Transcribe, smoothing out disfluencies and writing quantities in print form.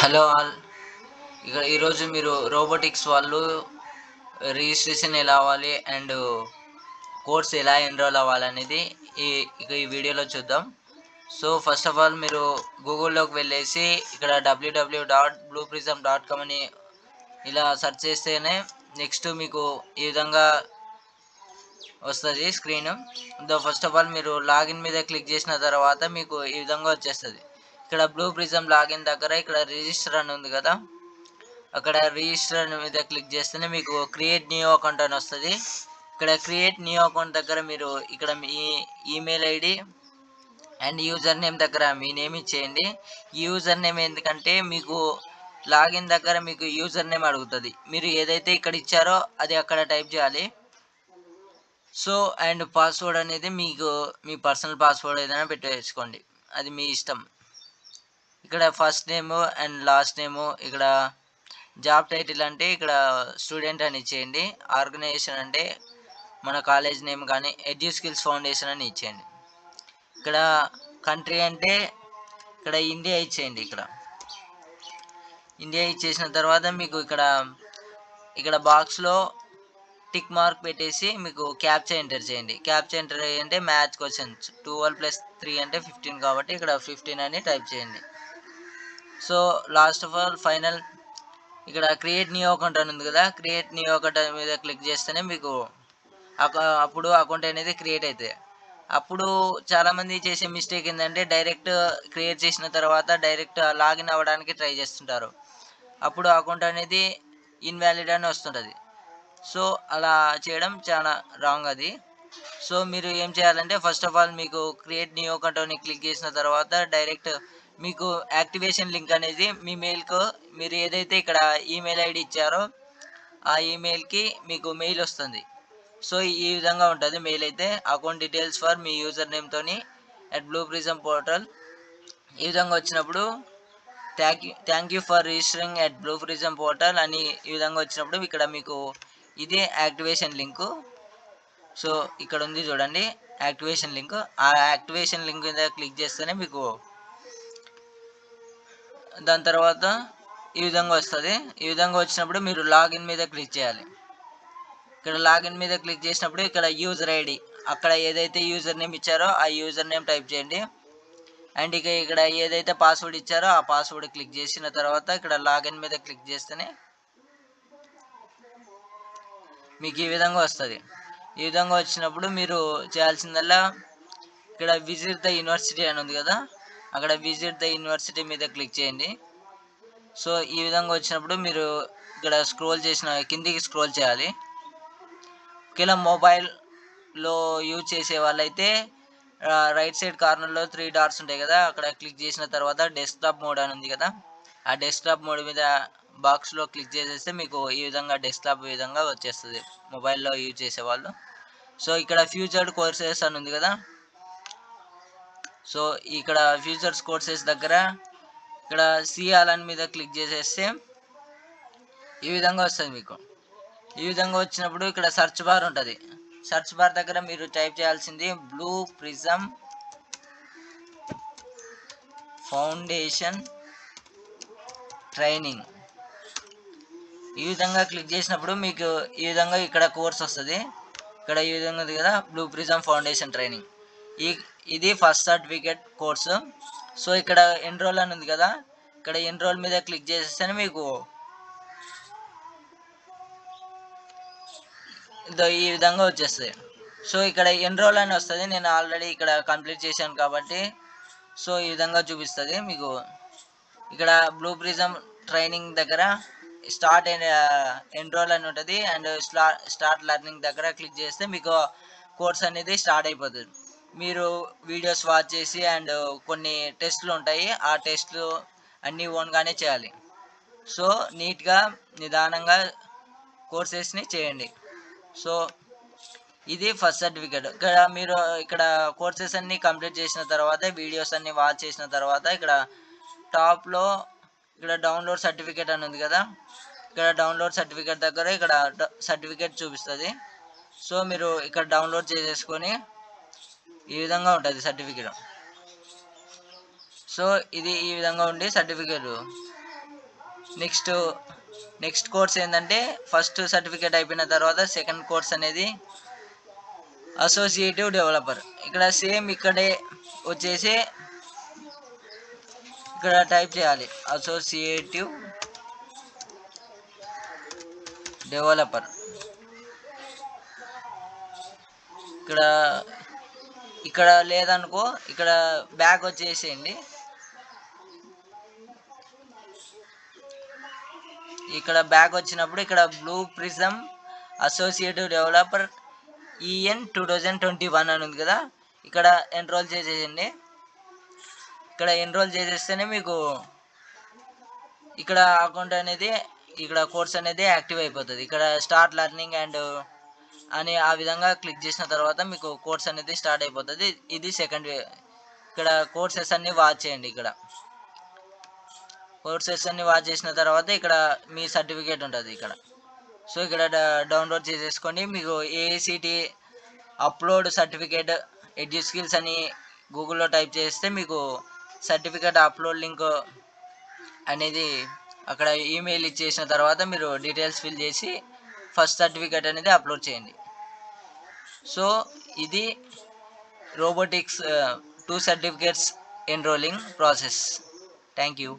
Hello all. ఇక ఈరోజు మీరు రోబోటిక్స్ వాళ్ళు రిజిస్ట్రేషన్ ఎలా అవ్వాలి అండ్ కోర్స్ ఎలా ఎన్రోల్ అవ్వాలనేది ఈ ఈ వీడియోలో చూద్దాం. సో ఫస్ట్ ఆఫ్ ఆల్ మీరు గూగుల్లోకి వెళ్ళేసి ఇక్కడ www.blueprism.com అని ఇలా సెర్చ్ చేస్తేనే నెక్స్ట్ మీకు ఈ విధంగా వస్తుంది స్క్రీన్. ఫస్ట్ ఆఫ్ ఆల్ మీరు లాగిన్ మీద క్లిక్ చేసిన తర్వాత మీకు ఈ విధంగా వచ్చేస్తుంది. ఇక్కడ బ్లూ ప్రిజం లాగిన్ దగ్గర ఇక్కడ రిజిస్టర్ అని ఉంది కదా, అక్కడ రిజిస్టర్ మీద క్లిక్ చేస్తేనే మీకు క్రియేట్ న్యూ అకౌంట్ అని వస్తుంది. ఇక్కడ క్రియేట్ న్యూ అకౌంట్ దగ్గర మీరు ఇక్కడ మీ email ID and user name దగ్గర మీ నేమ్ ఇచ్చేయండి. యూజర్ నేమ్ ఎందుకంటే మీకు లాగిన్ దగ్గర మీకు యూజర్ నేమ్ అడుగుతుంది, మీరు ఏదైతే ఇక్కడ ఇచ్చారో అది అక్కడ టైప్ చేయాలి. సో అండ్ పాస్వర్డ్ అనేది మీకు మీ పర్సనల్ పాస్వర్డ్ ఏదైనా పెట్టేసుకోండి, అది మీ ఇష్టం. ఇక్కడ ఫస్ట్ నేము అండ్ లాస్ట్ నేము, ఇక్కడ జాబ్ టైటిల్ అంటే ఇక్కడ స్టూడెంట్ అని ఇచ్చేయండి. ఆర్గనైజేషన్ అంటే మన కాలేజ్ నేమ్ కానీ ఎడ్యూ స్కిల్స్ ఫౌండేషన్ అని ఇచ్చేయండి. ఇక్కడ కంట్రీ అంటే ఇక్కడ ఇండియా ఇచ్చేయండి. ఇక్కడ ఇండియా ఇచ్చేసిన తర్వాత మీకు ఇక్కడ బాక్స్లో టిక్ మార్క్ పెట్టేసి మీకు క్యాప్చా ఎంటర్ చేయండి. క్యాప్చా ఎంటర్ అంటే మ్యాథ్స్ క్వశ్చన్స్ 12 + 3 అంటే 15 కాబట్టి ఇక్కడ 15 అని టైప్ చేయండి. So last of all final ఇక్కడ క్రియేట్ న్యూ అకౌంట్ అని ఉంది కదా, క్రియేట్ న్యూ అకౌంట్ మీద క్లిక్ చేస్తేనే మీకు అప్పుడు అకౌంట్ అనేది క్రియేట్ అవుతుంది. అప్పుడు చాలామంది చేసే మిస్టేక్ ఏంటంటే డైరెక్ట్ క్రియేట్ చేసిన తర్వాత డైరెక్ట్ లాగిన్ అవ్వడానికి ట్రై చేస్తుంటారు, అప్పుడు అకౌంట్ అనేది ఇన్వాలిడ్ అని వస్తుంటుంది. సో అలా చేయడం చాలా రాంగ్ అది. సో మీరు ఏం చేయాలంటే ఫస్ట్ ఆఫ్ ఆల్ మీకు క్రియేట్ న్యూ అకౌంట్ అని క్లిక్ చేసిన తర్వాత డైరెక్ట్ మీకు యాక్టివేషన్ లింక్ అనేది మీ మెయిల్కు, మీరు ఏదైతే ఇక్కడ ఈమెయిల్ ఐడి ఇచ్చారో ఆ ఈమెయిల్కి మీకు మెయిల్ వస్తుంది. సో ఈ విధంగా ఉంటుంది మెయిల్ అయితే, అకౌంట్ డీటెయిల్స్ ఫర్ మీ యూజర్ నేమ్తోని @blueprism పోర్టల్ ఈ విధంగా వచ్చినప్పుడు thank you for registering @blueprism portal అని ఈ విధంగా వచ్చినప్పుడు ఇక్కడ మీకు ఇదే యాక్టివేషన్ లింకు. సో ఇక్కడ ఉంది చూడండి యాక్టివేషన్ లింక్, ఆ యాక్టివేషన్ లింక్ మీద క్లిక్ చేస్తేనే మీకు దాని తర్వాత ఈ విధంగా వస్తుంది. ఈ విధంగా వచ్చినప్పుడు మీరు లాగిన్ మీద క్లిక్ చేయాలి. ఇక్కడ లాగిన్ మీద క్లిక్ చేసినప్పుడు ఇక్కడ యూజర్ ఐడి, అక్కడ ఏదైతే యూజర్ నేమ్ ఇచ్చారో ఆ యూజర్ నేమ్ టైప్ చేయండి. అండ్ ఇక్కడ ఏదైతే పాస్వర్డ్ ఇచ్చారో ఆ పాస్వర్డ్ క్లిక్ చేసిన తర్వాత ఇక్కడ లాగిన్ మీద క్లిక్ చేస్తేనే మీకు ఈ విధంగా వస్తుంది. ఈ విధంగా వచ్చినప్పుడు మీరు చేయాల్సిందల్లా ఇక్కడ విజిట్ ద యూనివర్సిటీ అని ఉంది కదా, అక్కడ విజిట్ ద యూనివర్సిటీ మీద క్లిక్ చేయండి. సో ఈ విధంగా వచ్చినప్పుడు మీరు ఇక్కడ కిందికి స్క్రోల్ చేయాలి. ఒకవేళ మొబైల్లో యూజ్ చేసే వాళ్ళైతే రైట్ సైడ్ కార్నర్లో 3 డాట్స్ ఉంటాయి కదా, అక్కడ క్లిక్ చేసిన తర్వాత డెస్క్టాప్ మోడ్ అని ఉంది కదా, ఆ డెస్క్టాప్ మోడ్ మీద బాక్స్లో క్లిక్ చేసేస్తే మీకు ఈ విధంగా డెస్క్టాప్ విధంగా వచ్చేస్తుంది మొబైల్లో యూజ్ చేసేవాళ్ళు. సో ఇక్కడ ఫ్యూచర్డ్ కోర్సెస్ అని ఉంది కదా, సో ఇక్కడ ఫ్యూచర్స్ కోర్సెస్ దగ్గర ఇక్కడ సిఆల్ మీద క్లిక్ చేసేస్తే ఈ విధంగా వస్తుంది మీకు. ఈ విధంగా వచ్చినప్పుడు ఇక్కడ సెర్చ్ బార్ ఉంటుంది, సెర్చ్ బార్ దగ్గర మీరు టైప్ చేయాల్సింది బ్లూ ప్రిజం ఫౌండేషన్ ట్రైనింగ్. ఈ విధంగా క్లిక్ చేసినప్పుడు మీకు ఈ విధంగా ఇక్కడ కోర్స్ వస్తుంది. ఇక్కడ ఈ విధంగా ఉంది కదా బ్లూ ప్రిజం ఫౌండేషన్ ట్రైనింగ్, ఇది ఫస్ట్ సర్టిఫికేట్ కోర్సు. సో ఇక్కడ ఎన్రోల్ అని ఉంది కదా, ఇక్కడ ఎన్రోల్ మీద క్లిక్ చేసేస్తేనే మీకు ఈ విధంగా వచ్చేస్తుంది. సో ఇక్కడ ఎన్రోల్ అని వస్తుంది, నేను ఆల్రెడీ ఇక్కడ కంప్లీట్ చేశాను కాబట్టి సో ఈ విధంగా చూపిస్తుంది మీకు. ఇక్కడ బ్లూ ప్రిజం ట్రైనింగ్ దగ్గర స్టార్ట్ ఎన్రోల్ అని ఉంటుంది అండ్ స్టార్ట్ లెర్నింగ్ దగ్గర క్లిక్ చేస్తే మీకు కోర్స్ అనేది స్టార్ట్ అయిపోతుంది. మీరు వీడియోస్ వాచ్ చేసి అండ్ కొన్ని టెస్ట్లు ఉంటాయి, ఆ టెస్ట్లు అన్నీ ఓన్గానే చేయాలి. సో నీట్గా నిదానంగా కోర్సెస్ని చేయండి. సో ఇది ఫస్ట్ సర్టిఫికేట్. మీరు ఇక్కడ కోర్సెస్ అన్నీ కంప్లీట్ చేసిన తర్వాత వీడియోస్ అన్నీ వాచ్ చేసిన తర్వాత ఇక్కడ టాప్లో ఇక్కడ డౌన్లోడ్ సర్టిఫికేట్ అని ఉంది కదా, ఇక్కడ డౌన్లోడ్ సర్టిఫికేట్ దగ్గర ఇక్కడ సర్టిఫికేట్ చూపిస్తుంది. సో మీరు ఇక్కడ డౌన్లోడ్ చేసేసుకొని ఈ విధంగా ఉంటుంది సర్టిఫికేట్. సో ఇది ఈ విధంగా ఉండి సర్టిఫికేట్ నెక్స్ట్ కోర్స్ ఏంటంటే ఫస్ట్ సర్టిఫికేట్ అయిపోయిన తర్వాత సెకండ్ కోర్స్ అనేది అసోసియేటివ్ డెవలపర్. ఇక్కడ సేమ్ ఇక్కడే వచ్చేసి ఇక్కడ టైప్ చేయాలి అసోసియేటివ్ డెవలపర్. ఇక్కడ ఇక్కడ లేదనుకో ఇక్కడ బ్యాక్ వచ్చేసేయండి. ఇక్కడ బ్యాక్ వచ్చినప్పుడు ఇక్కడ blue prism associative developer EN 2021 అని ఉంది కదా, ఇక్కడ ఎన్రోల్ చేసేయండి. ఇక్కడ ఎన్రోల్ చేసేస్తేనే మీకు ఇక్కడ అకౌంట్ అనేది ఇక్కడ కోర్స్ అనేది యాక్టివ్ అయిపోతుంది. ఇక్కడ స్టార్ట్ లెర్నింగ్ అండ్ అని ఆ విధంగా క్లిక్ చేసిన తర్వాత మీకు కోర్స్ అనేది స్టార్ట్ అయిపోతుంది. ఇది సెకండ్ వే. ఇక్కడ కోర్సెస్ అన్ని వాచ్ చేయండి. ఇక్కడ కోర్సెస్ అన్ని వాచ్ చేసిన తర్వాత ఇక్కడ మీ సర్టిఫికేట్ ఉంటుంది ఇక్కడ. సో ఇక్కడ డౌన్లోడ్ చేసేసుకోండి. మీకు AICT అప్లోడ్ సర్టిఫికేట్ ఎడ్యుస్కిల్స్ అని గూగుల్లో టైప్ చేస్తే మీకు సర్టిఫికేట్ అప్లోడ్ లింక్ అనేది అక్కడ ఈమెయిల్ ఇచ్చేసిన తర్వాత మీరు డీటెయిల్స్ ఫిల్ చేసి ఫస్ట్ సర్టిఫికేట్ అనేది అప్లోడ్ చేయండి. సో ఇది robotics 2 certificates enrolling process. Thank you.